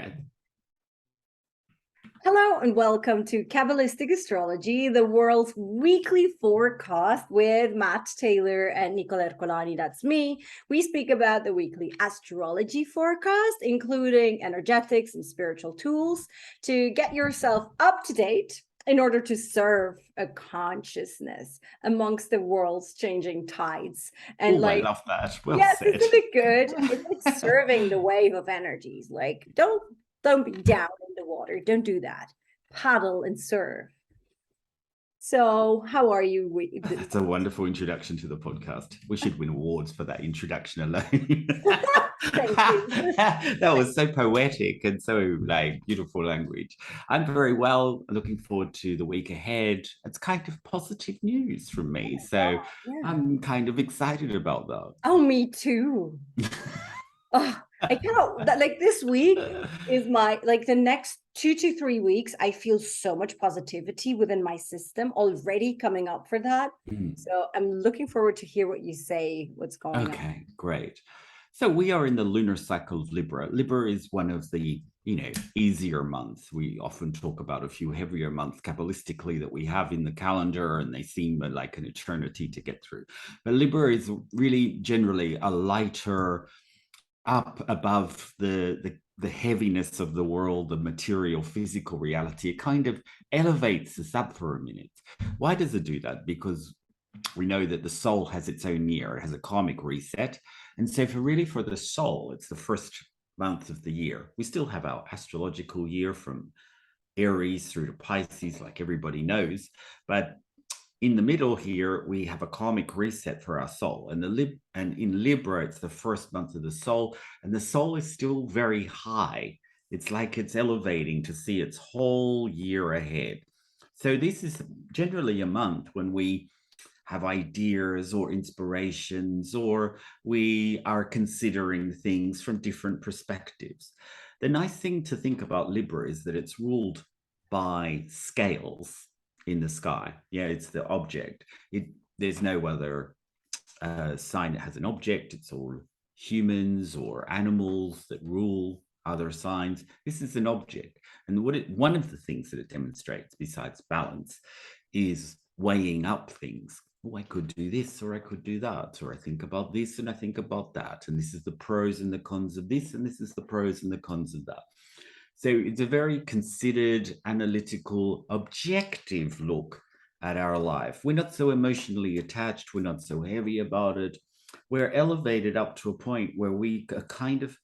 breath. Hello and welcome to Kabbalistic Astrology, the world's weekly forecast with Matt Taylor and Nicola Ercolani. That's me. We speak about the weekly astrology forecast, including energetics and spiritual tools to get yourself up to date in order to serve a consciousness amongst the world's changing tides. And I love that. Well yes, said. isn't it good? It's like surfing the wave of energies. Like, don't be down in the water. Don't do that. Paddle and surf. So how are you? That's a wonderful introduction to the podcast. We should win awards for that introduction alone. Thank you. That was so poetic and so beautiful language. I'm very well, looking forward to the week ahead. It's kind of positive news from me. So I'm kind of excited about that. Oh, me too. Oh, I cannot, this week is my, the next 2 to 3 weeks, I feel so much positivity within my system already coming up for that. So I'm looking forward to hear what you say, what's going on. Okay, great. So we are in the lunar cycle of Libra. Libra is one of the, easier months. We often talk about a few heavier months Kabbalistically that we have in the calendar, and they seem like an eternity to get through. But Libra is really generally a lighter, up above the heaviness of the world, the material, physical reality. It kind of elevates us up for a minute. Why does it do that? Because we know that the soul has its own year. It has a karmic reset. And so for the soul, it's the first month of the year. We still have our astrological year from Aries through to Pisces, like everybody knows. But in the middle here, we have a karmic reset for our soul. And in Libra, it's the first month of the soul. And the soul is still very high. It's like it's elevating to see its whole year ahead. So this is generally a month when we have ideas or inspirations, or we are considering things from different perspectives. The nice thing to think about Libra is that it's ruled by scales in the sky. Yeah, it's the object. There's no other sign that has an object. It's all humans or animals that rule other signs. This is an object. And one of the things that it demonstrates, besides balance, is weighing up things. Oh, I could do this, or I could do that, or I think about this and I think about that. And this is the pros and the cons of this, and this is the pros and the cons of that. So it's a very considered, analytical, objective look at our life. We're not so emotionally attached. We're not so heavy about it. We're elevated up to a point where we are kind of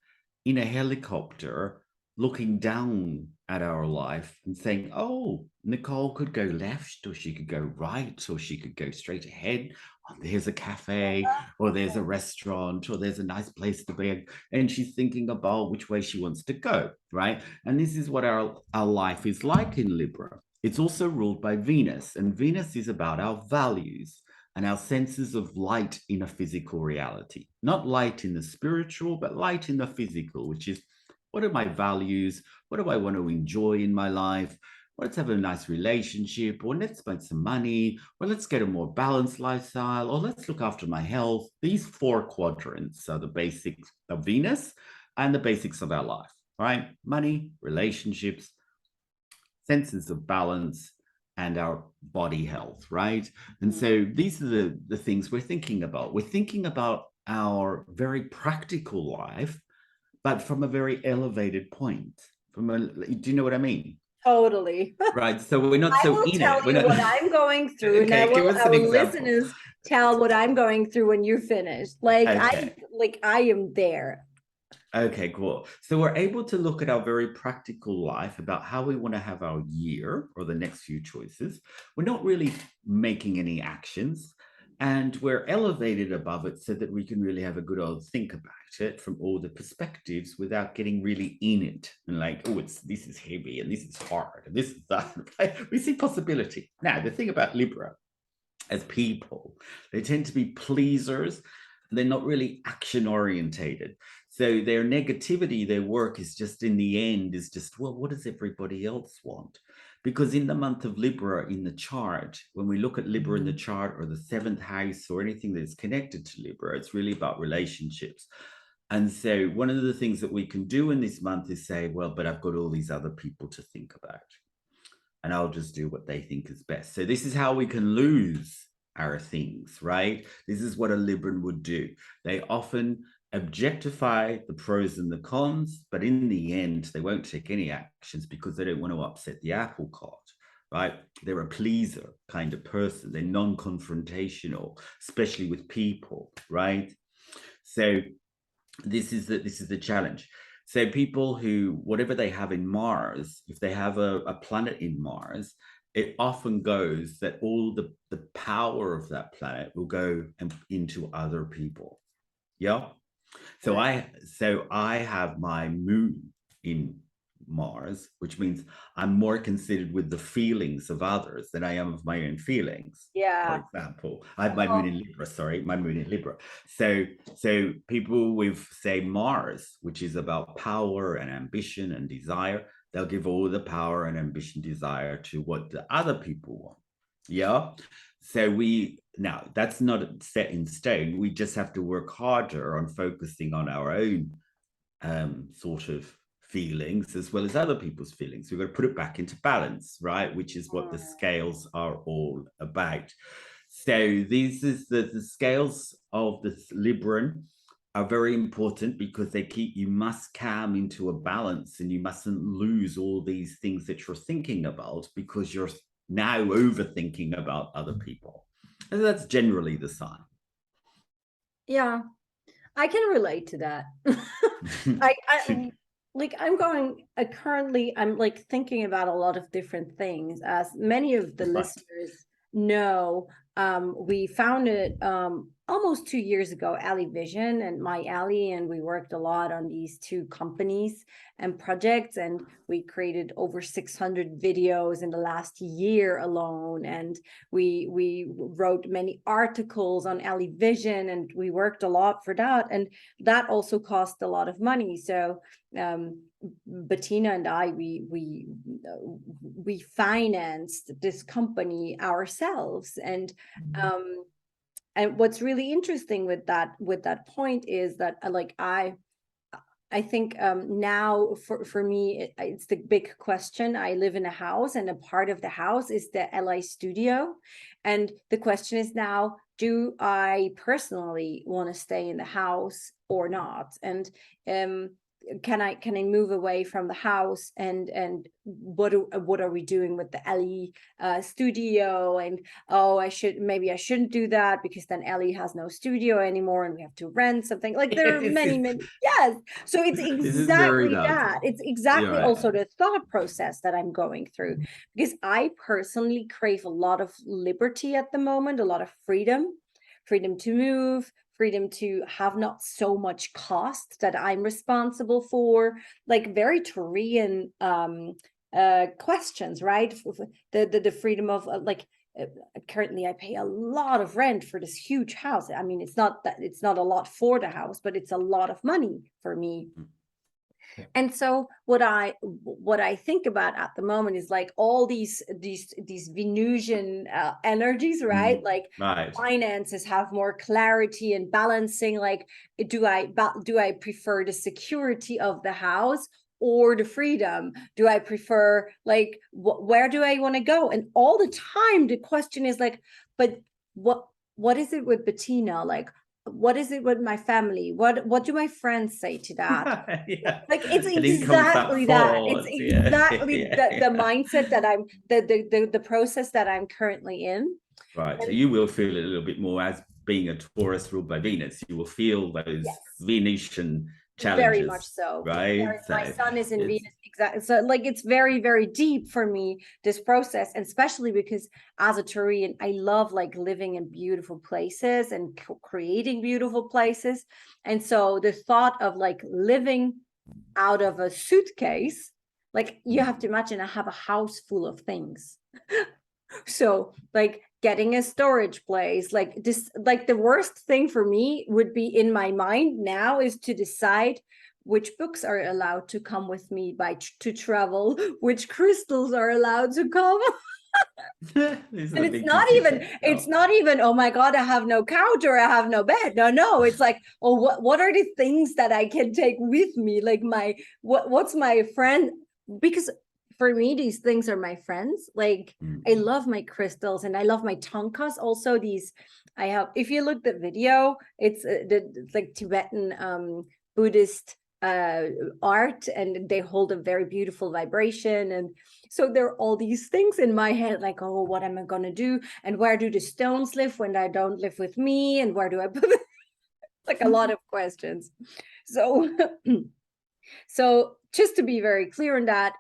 in a helicopter looking down at our life and saying, oh, Nicole could go left, or she could go right, or she could go straight ahead. Oh, there's a cafe, or there's a restaurant, or there's a nice place to be. And she's thinking about which way she wants to go, right? And this is what our life is like in Libra. It's also ruled by Venus, and Venus is about our values and our senses of light in a physical reality. Not light in the spiritual, but light in the physical, which is, what are my values? What do I want to enjoy in my life? Let's have a nice relationship, or let's spend some money, or let's get a more balanced lifestyle, or let's look after my health. These 4 quadrants are the basics of Venus and the basics of our life, right? Money, relationships, senses of balance, and our body health, right? And so these are the things we're thinking about. We're thinking about our very practical life, but from a very elevated point. Do you know what I mean? Totally. Right. So we're not so in it. I will tell you what I'm going through, okay, and our listeners tell what I'm going through when you're finished. I am there. Okay, cool. So we're able to look at our very practical life about how we want to have our year or the next few choices. We're not really making any actions, and we're elevated above it so that we can really have a good old think about it from all the perspectives without getting really in it and this is heavy and this is hard and this is that. Right? We see possibility. Now, the thing about Libra as people, they tend to be pleasers. They're not really action orientated. So their negativity, their work is just in the end is just, well, what does everybody else want? Because in the month of Libra in the chart, when we look at Libra in the chart or the 7th house or anything that's connected to Libra, it's really about relationships. And so one of the things that we can do in this month is say, well, but I've got all these other people to think about, and I'll just do what they think is best. So this is how we can lose our things, right? This is what a Libran would do. They often objectify the pros and the cons, but in the end, they won't take any actions because they don't want to upset the apple cart, right? They're a pleaser kind of person. They're non-confrontational, especially with people, right? So this is the challenge. So people who, whatever they have in Mars, if they have a planet in Mars, it often goes that all the power of that planet will go into other people. Yeah. So I have my moon in Mars, which means I'm more considered with the feelings of others than I am of my own feelings. Yeah. For example, I have my moon in Libra, my moon in Libra. So people with, say, Mars, which is about power and ambition and desire, they'll give all the power and ambition, desire to what the other people want. Yeah. So now that's not set in stone. We just have to work harder on focusing on our own sort of feelings as well as other people's feelings. We've got to put it back into balance, right? Which is what the scales are all about. So these is the scales of the Libran are very important because you must calm into a balance, and you mustn't lose all these things that you're thinking about because you're now overthinking about other people. And that's generally the sign. Yeah, I can relate to that. I'm like thinking about a lot of different things. As many of the listeners know, we founded almost 2 years ago Ally Vision and my Ally, and we worked a lot on these two companies and projects, and we created over 600 videos in the last year alone, and we wrote many articles on Ally Vision, and we worked a lot for that, and that also cost a lot of money. So Bettina and I, we financed this company ourselves, and what's really interesting with that point is that I think now for me it's the big question. I live in a house, and a part of the house is the LI studio, and the question is now, do I personally want to stay in the house or not? And can I move away from the house, and what are we doing with the Ellie studio? And I shouldn't do that because then Ellie has no studio anymore and we have to rent something. Like there are many yes. So it's exactly that. It's exactly also the thought process that I'm going through, because I personally crave a lot of liberty at the moment, a lot of freedom to move, freedom to have not so much cost that I'm responsible for, like very Korean questions, right? The freedom of currently I pay a lot of rent for this huge house. I mean, it's not a lot for the house, but it's a lot of money for me. And so what I think about at the moment is like all these Venusian energies, right? Like finances have more clarity and balancing. Like, do I prefer the security of the house or the freedom? Do I prefer, like, where do I want to go? And all the time the question is like, but what is it with Bettina? Like, what is it with my family? What do my friends say to that? Like it's exactly that. It's exactly the mindset that I'm the process that I'm currently in. Right. So you will feel it a little bit more as being a Taurus ruled by Venus. You will feel those Venetian challenges. Very much so. Right. My sun is in Venus. Exactly. So like it's very, very deep for me, this process, and especially because as a Taurian, I love like living in beautiful places and creating beautiful places. And so the thought of like living out of a suitcase, like you have to imagine I have a house full of things. So like getting a storage place, like this, like the worst thing for me would be in my mind now is to decide which books are allowed to come with me to travel, which crystals are allowed to come. And it's not even, oh my God, I have no couch or I have no bed. No, it's like, oh, what are the things that I can take with me? Like what's my friend? Because for me, these things are my friends. Like I love my crystals and I love my tankas. Also, I have, if you look at the video, it's like Tibetan Buddhist art, and they hold a very beautiful vibration. And so there are all these things in my head, like, oh, what am I going to do? And where do the stones live when they don't live with me? And where do I put it? Like a lot of questions. So, so just to be very clear on that,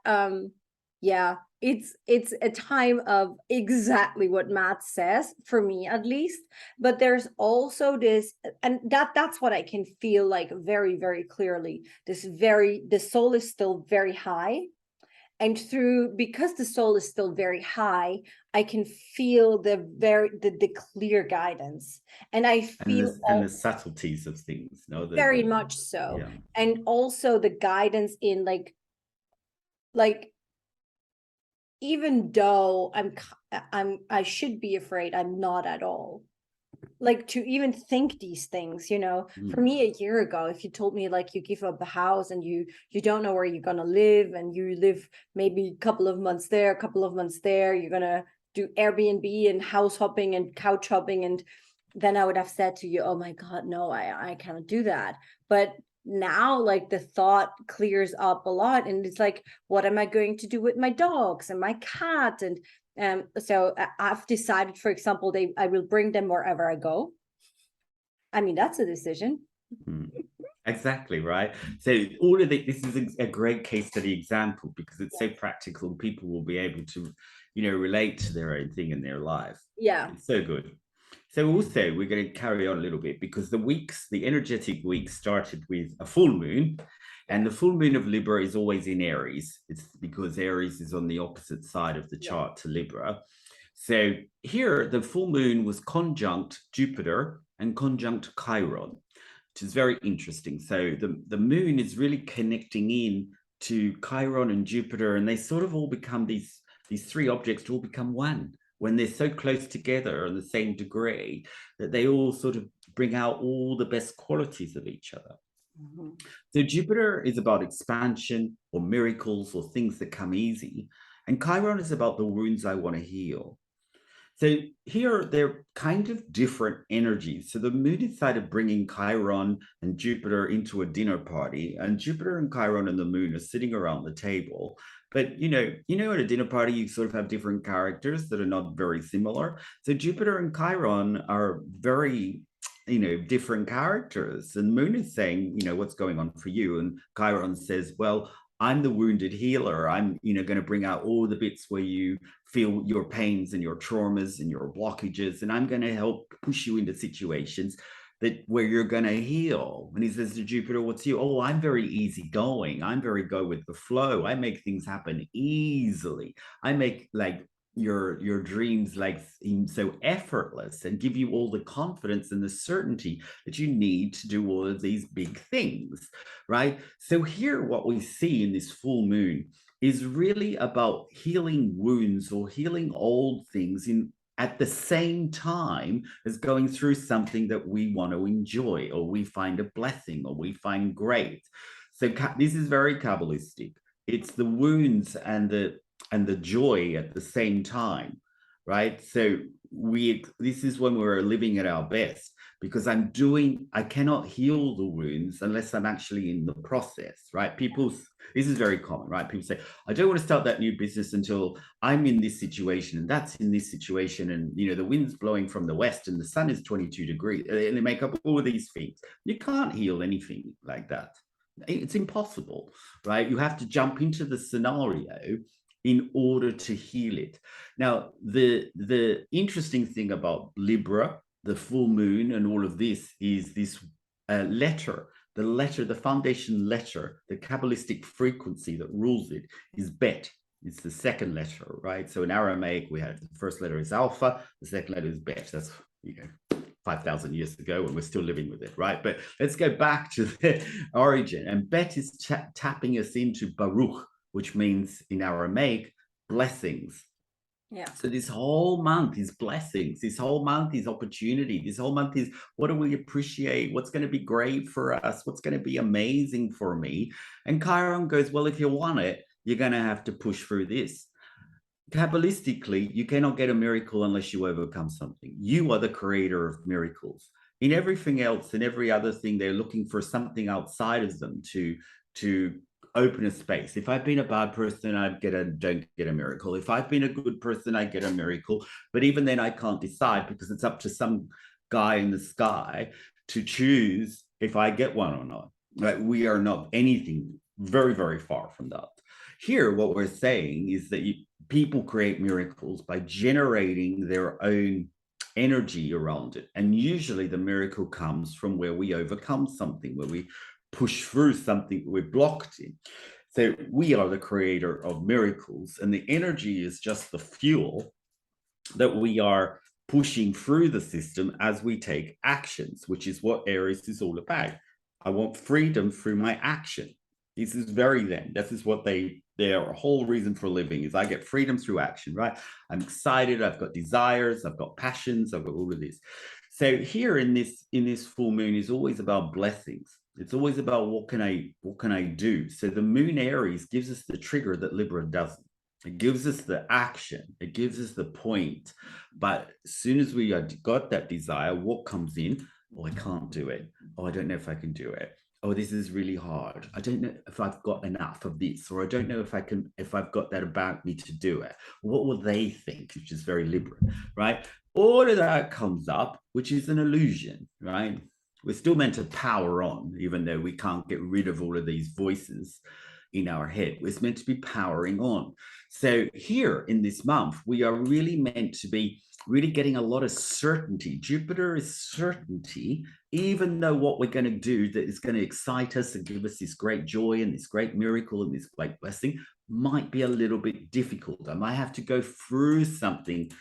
yeah, it's a time of exactly what Matt says, for me at least. But there's also this, and that's what I can feel like very, very clearly. The soul is still very high. And because the soul is still very high, I can feel the clear guidance. And I feel and the subtleties of things, no? Very much so. Yeah. And also the guidance in like even though I should be afraid, I'm not at all. Like to even think these things, for me a year ago, if you told me like you give up a house and you don't know where you're gonna live, and you live maybe a couple of months there, a couple of months there, you're gonna do Airbnb and house hopping and couch hopping, and then I would have said to you, oh my God, no, I cannot do that. But now like the thought clears up a lot, and it's like, what am I going to do with my dogs and my cat? And so I've decided, for example, I will bring them wherever I go. I mean, that's a decision. Exactly, right? So all of this is a great case study example, because it's so practical and people will be able to, relate to their own thing in their life. Yeah. It's so good. So also we're going to carry on a little bit, because the energetic week started with a full moon, and the full moon of Libra is always in Aries. It's because Aries is on the opposite side of the chart to Libra. So here the full moon was conjunct Jupiter and conjunct Chiron, which is very interesting. So the moon is really connecting in to Chiron and Jupiter, and they sort of all become these three objects all become one when they're so close together on the same degree, that they all sort of bring out all the best qualities of each other. So Jupiter is about expansion or miracles or things that come easy, and Chiron is about the wounds I want to heal. So here they're kind of different energies. So the moon is side of bringing Chiron and Jupiter into a dinner party, and Jupiter and Chiron and the moon are sitting around the table. But at a dinner party, you sort of have different characters that are not very similar. So Jupiter and Chiron are very, different characters. And the moon is saying, what's going on for you? And Chiron says, well, I'm the wounded healer. I'm, going to bring out all the bits where you feel your pains and your traumas and your blockages, and I'm going to help push you into situations where you're going to heal. And he says to Jupiter, what's you? Oh, I'm very easygoing. I'm very go with the flow. I make things happen easily. I make like your dreams like seem so effortless, and give you all the confidence and the certainty that you need to do all of these big things, right? So here what we see in this full moon is really about healing wounds or healing old things at the same time as going through something that we want to enjoy, or we find a blessing, or we find great. So this is very Kabbalistic. It's the wounds and the joy at the same time, right? So this is when we're living at our best, because I cannot heal the wounds unless I'm actually in the process, right? This is very common, right? People say, I don't want to start that new business until I'm in this situation and that's in this situation. And, the wind's blowing from the west and the sun is 22 degrees. And they make up all of these things. You can't heal anything like that. It's impossible, right? You have to jump into the scenario in order to heal it. Now, the interesting thing about Libra, the full moon, and all of this is this letter. The foundation letter, the Kabbalistic frequency that rules it is Bet. It's the second letter, right? So in Aramaic, we had the first letter is Alpha, the second letter is Bet. That's 5,000 years ago, and we're still living with it, right? But let's go back to the origin. And Bet is tapping us into Baruch, which means in Aramaic, blessings. Yeah. So this whole month is blessings. This whole month is opportunity. This whole month is, what do we appreciate? What's going to be great for us? What's going to be amazing for me? And Chiron goes, well, if you want it, you're going to have to push through this. Kabbalistically, you cannot get a miracle unless you overcome something. You are the creator of miracles. In everything else, in every other thing, they're looking for something outside of them to open a space. If I've been a bad person, don't get a miracle. If I've been a good person, I get a miracle. But even then, I can't decide, because it's up to some guy in the sky to choose if I get one or not. Right? We are not anything, very, very far from that. Here, what we're saying is that people create miracles by generating their own energy around it. And usually the miracle comes from where we overcome something, where we push through something we're blocked in. So we are the creator of miracles, and the energy is just the fuel that we are pushing through the system as we take actions, which is what Aries is all about. I want freedom through my action. This is very them. This is what their whole reason for living is. I get freedom through action, right? I'm excited. I've got desires. I've got passions. I've got all of this. So here in this full moon is always about blessings. It's always about what can I do? So the moon Aries gives us the trigger that Libra doesn't. It gives us the action. It gives us the point. But as soon as we got that desire, what comes in? Oh, I can't do it. Oh, I don't know if I can do it. Oh, this is really hard. I don't know if I've got enough of this, or I don't know if I've got that about me to do it. What will they think? Which is very Libra, right? All of that comes up, which is an illusion, right? We're still meant to power on, even though we can't get rid of all of these voices in our head. It's meant to be powering on. So here in this month, we are really meant to be really getting a lot of certainty. Jupiter is certainty, even though what we're going to do that is going to excite us and give us this great joy and this great miracle and this great blessing might be a little bit difficult. I might have to go through something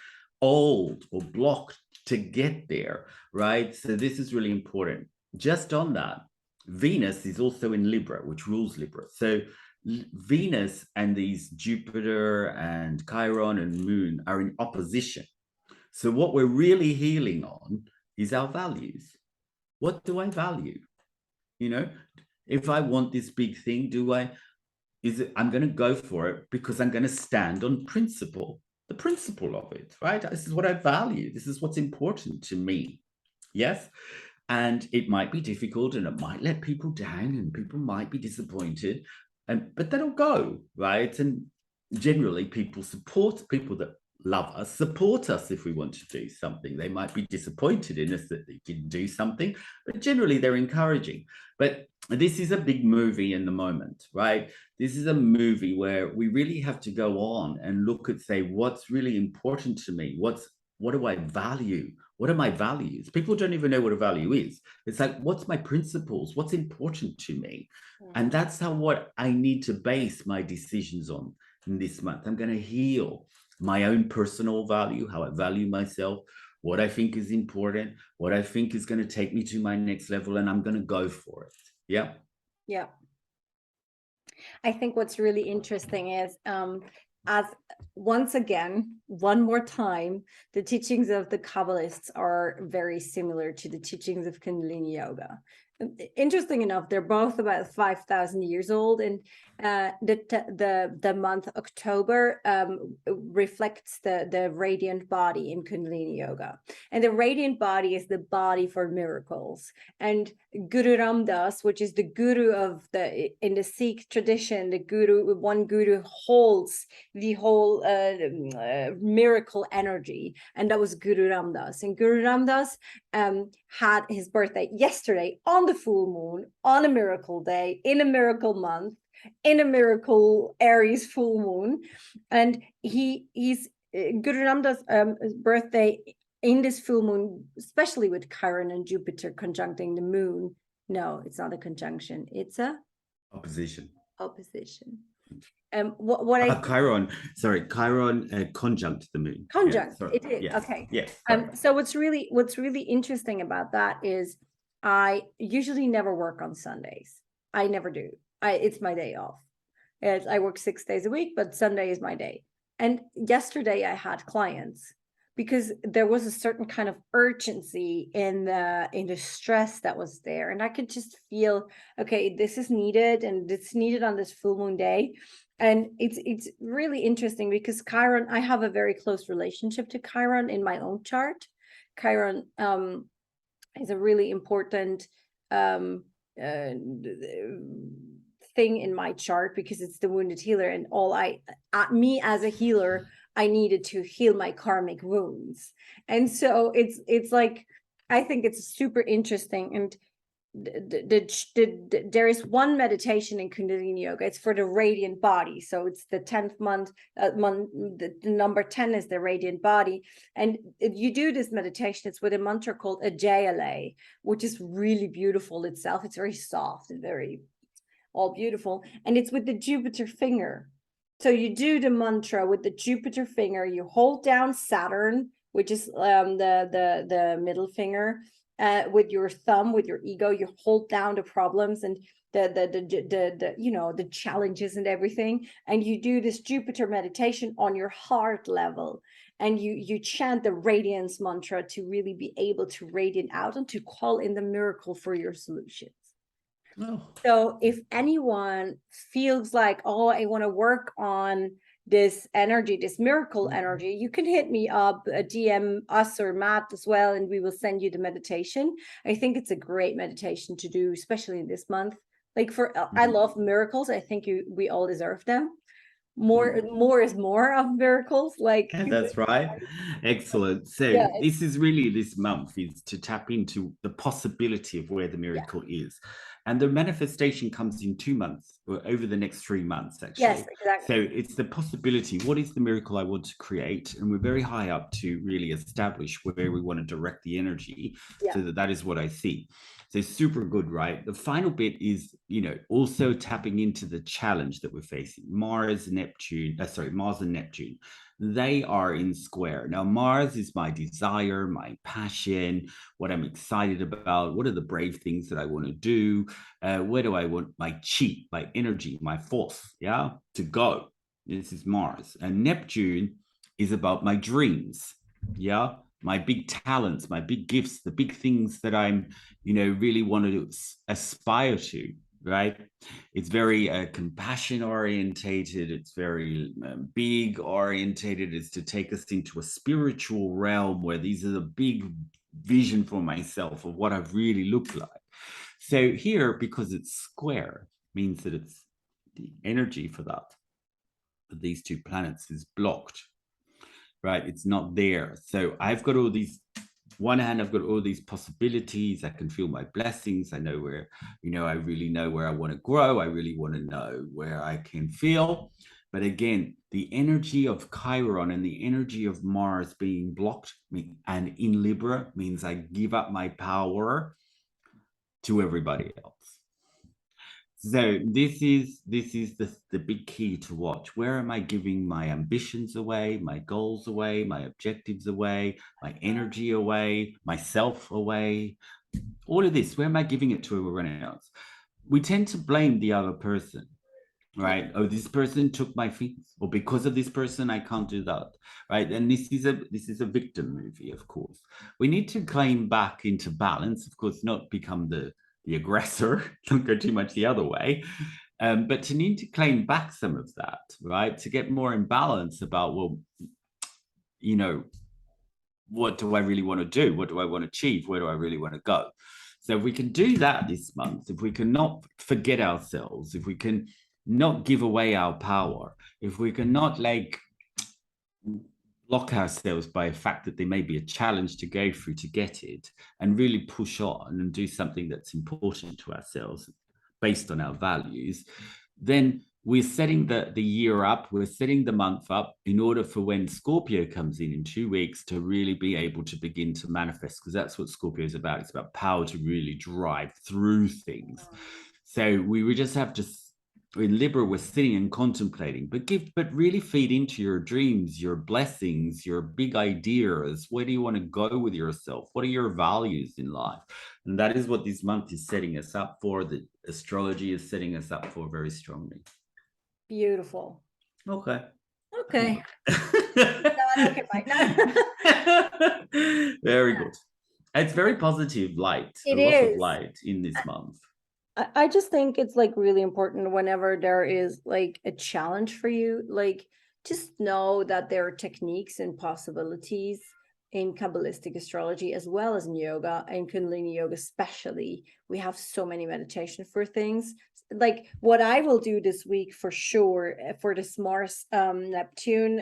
old or blocked to get there, right? So this is really important. Just on that, Venus is also in Libra, which rules Libra. So Venus and these Jupiter and Chiron and Moon are in opposition. So what we're really healing on is our values. What do I value? You know, if I want this big thing, I'm going to go for it because I'm going to stand on principle, the principle of it, right? This is what I value. This is what's important to me. Yes. And it might be difficult and it might let people down and people might be disappointed, but that'll go, right? And generally people that love us support us if we want to do something. They might be disappointed in us that they didn't do something, but generally they're encouraging. But this is a big movie in the moment, right? This is a movie where we really have to go on and look at, say, what's really important to me? What do I value? What are my values? People don't even know what a value is. It's like, what's my principles? What's important to me? And that's what I need to base my decisions on in this month. I'm going to heal my own personal value, how I value myself, what I think is important, what I think is going to take me to my next level, and I'm going to go for it. Yeah. Yeah. I think what's really interesting is as once again, one more time, the teachings of the Kabbalists are very similar to the teachings of Kundalini Yoga. Interesting enough, they're both about 5,000 years old, and the month October reflects the radiant body in Kundalini Yoga, and the radiant body is the body for miracles. And Guru Ram Das, which is the guru of in the Sikh tradition, one guru holds the whole miracle energy, and that was Guru Ram Das. And Guru Ram Das had his birthday yesterday on the full moon, on a miracle day, in a miracle month, in a miracle Aries full moon. And he's Guru Ram Das' birthday in this full moon, especially with Chiron and Jupiter conjuncting the moon. No, it's not a conjunction, it's a opposition. Chiron conjunct the moon. Conjunct, yeah, it is. Yes. Okay. Yes. So what's really interesting about that is I usually never work on Sundays. I never do. It's my day off. I work 6 days a week, but Sunday is my day. And yesterday I had clients because there was a certain kind of urgency in the stress that was there, and I could just feel, okay, this is needed, and it's needed on this full moon day. And it's really interesting because Chiron, I have a very close relationship to Chiron in my own chart. Chiron is a really important thing in my chart because it's the wounded healer, and me as a healer, I needed to heal my karmic wounds. And so it's like, I think it's super interesting. And there is one meditation in Kundalini Yoga. It's for the radiant body. So it's the 10th month. The number 10 is the radiant body. And if you do this meditation, it's with a mantra called Ajayale, which is really beautiful itself. It's very soft and very all beautiful. And it's with the Jupiter finger. So you do the mantra with the Jupiter finger. You hold down Saturn, which is the middle finger. With your thumb, with your ego, you hold down the problems and the challenges and everything, and you do this Jupiter meditation on your heart level, and you chant the radiance mantra to really be able to radiate out and to call in the miracle for your solutions. Oh. So if anyone feels like, oh, I want to work on this energy, this miracle energy, you can hit me up, DM us or Matt as well, and we will send you the meditation. I think it's a great meditation to do, especially in this month. Like I love miracles. I think we all deserve them. More is more of miracles. Like that's right. Excellent. So this is really, this month is to tap into the possibility of where the miracle is. And the manifestation comes in 2 months, or over the next 3 months, actually. Yes, exactly. So it's the possibility. What is the miracle I want to create? And we're very high up to really establish where we want to direct the energy. So that is what I see. So super good, right? The final bit is, also tapping into the challenge that we're facing. Mars and Neptune. They are in square. Now, Mars is my desire, my passion, what I'm excited about. What are the brave things that I want to do? Where do I want my chi, my energy, my force, to go? This is Mars. And Neptune is about my dreams, my big talents, my big gifts, the big things that I'm, really want to aspire to. Right? It's very compassion orientated. It's very big orientated. It's to take us into a spiritual realm where these are the big vision for myself of what I've really looked like. So here, because it's square, means that it's the energy for these two planets is blocked, right? It's not there. So I've got all these, one hand, I've got all these possibilities. I can feel my blessings. I know where, I really know where I want to grow. I really want to know where I can feel. But again, the energy of Chiron and the energy of Mars being blocked, and in Libra, means I give up my power to everybody else. So this is the big key to watch. Where am I giving my ambitions away, my goals away, my objectives away, my energy away, myself away? All of this, where am I giving it to everyone else? We tend to blame the other person, right? Oh, this person took my things, or because of this person, I can't do that, right? And this is a victim movie, of course. We need to claim back into balance, of course, not become the aggressor, don't go too much the other way, but to need to claim back some of that, right? To get more in balance about, well, what do I really want to do? What do I want to achieve? Where do I really want to go? So if we can do that this month, if we can not forget ourselves, if we can not give away our power, if we can not block ourselves by the fact that there may be a challenge to go through to get it, and really push on and do something that's important to ourselves based on our values, then we're setting the year up, we're setting the month up in order for when Scorpio comes in 2 weeks to really be able to begin to manifest, because that's what Scorpio is about. It's about power to really drive through things. So we just have to, in Libra, we're sitting and contemplating, but really feed into your dreams, your blessings, your big ideas. Where do you want to go with yourself? What are your values in life? And that is what this month is setting us up for. The astrology is setting us up for very strongly. Beautiful. Okay. Okay. Okay, fine. Very good. It's very positive light. It a lot is. of light in this month. I just think it's like really important whenever there is like a challenge for you, like just know that there are techniques and possibilities in Kabbalistic astrology as well as in yoga and Kundalini yoga, especially. We have so many meditation for things. Like what I will do this week for sure for this Mars Neptune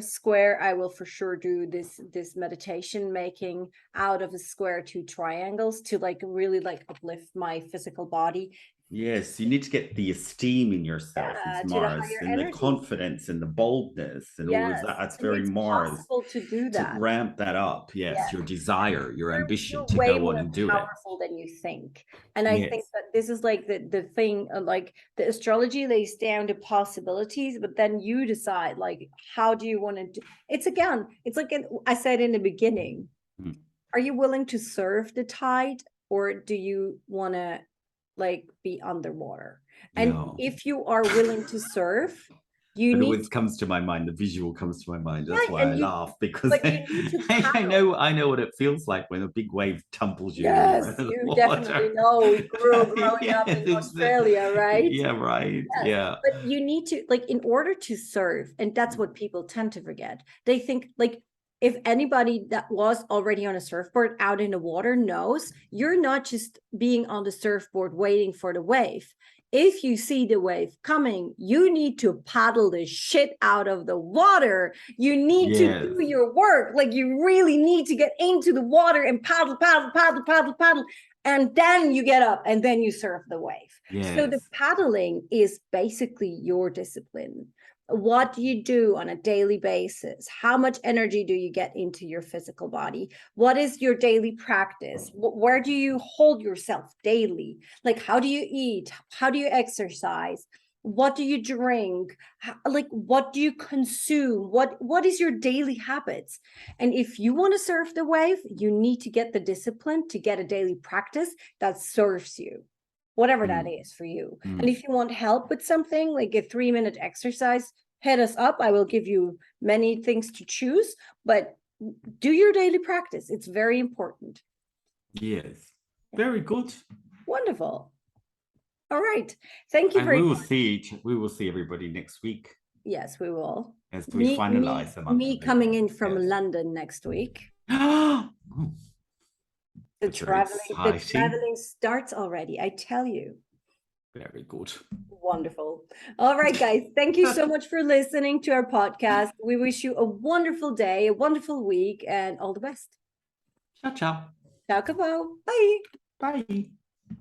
square, I will for sure do this meditation making out of a square two triangles to like really like uplift my physical body. Yes, you need to get the esteem in yourself, it's To the Mars, higher and the energy. confidence and the boldness and all of that. That's And very it's Mars. possible to do To that. ramp that up. Yes, your desire, your ambition You're to way go on more and do it. powerful than you think. And I think that this is like the thing, like the astrology lays down the possibilities, but then you decide like, how do you want to do it's again, it's like I said in the beginning, are you willing to surf the tide or do you want to like be underwater? And if you are willing to surf, you it need always comes to my mind, the visual comes to my mind. That's right, why I laugh, because but you need to I know what it feels like when a big wave tumbles you yes, into the you water. definitely know. We grew growing up in Australia, right? Yeah, right. Yes. Yeah. But you need to, like, in order to surf, and that's what people tend to forget. They think, like, if anybody that was already on a surfboard out in the water knows, you're not just being on the surfboard waiting for the wave. If you see the wave coming, you need to paddle the shit out of the water. You need to do your work. Like you really need to get into the water and paddle, paddle, paddle, paddle, paddle. And then you get up and then you surf the wave. So the paddling is basically your discipline. What do you do on a daily basis? How much energy do you get into your physical body? What is your daily practice? Where do you hold yourself daily? Like, how do you eat? How do you exercise? What do you drink? Like, what do you consume? What is your daily habits? And if you want to surf the wave, you need to get the discipline to get a daily practice that serves you, whatever that is for you. And if you want help with something like a 3-minute exercise, hit us up. I will give you many things to choose, but do your daily practice. It's very important. Yes. Very good. Wonderful. All right. Thank you very much. We will see everybody next week. Yes, we will. As we finalize the month. Me coming in from London next week. The traveling starts already, I tell you. Very good. Wonderful. All right, guys. Thank you so much for listening to our podcast. We wish you a wonderful day, a wonderful week, and all the best. Ciao, ciao. Ciao, Cabo. Bye. Bye.